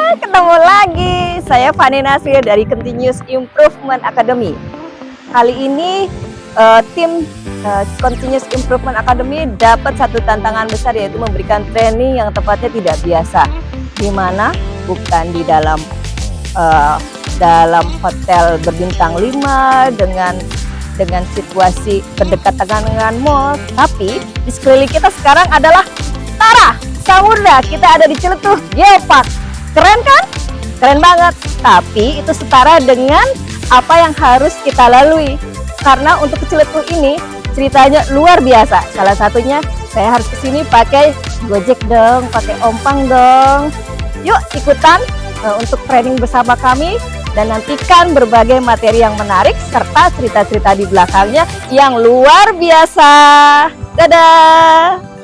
Ketemu lagi. Saya Fani Nasir dari Continuous Improvement Academy. Kali ini tim Continuous Improvement Academy dapat satu tantangan besar, yaitu memberikan training yang tepatnya tidak biasa, di mana bukan di dalam hotel berbintang 5 dengan situasi berdekatan dengan mall, tapi di sekeliling kita sekarang adalah Tara, Samudra. Kita ada di Ciletuh Geopark. Keren kan? Keren banget. Tapi itu setara dengan apa yang harus kita lalui. Karena untuk ke Ciletuh ini ceritanya luar biasa. Salah satunya saya harus kesini pakai Gojek dong, pakai ompang dong. Yuk ikutan untuk training bersama kami dan nantikan berbagai materi yang menarik serta cerita-cerita di belakangnya yang luar biasa. Dadah!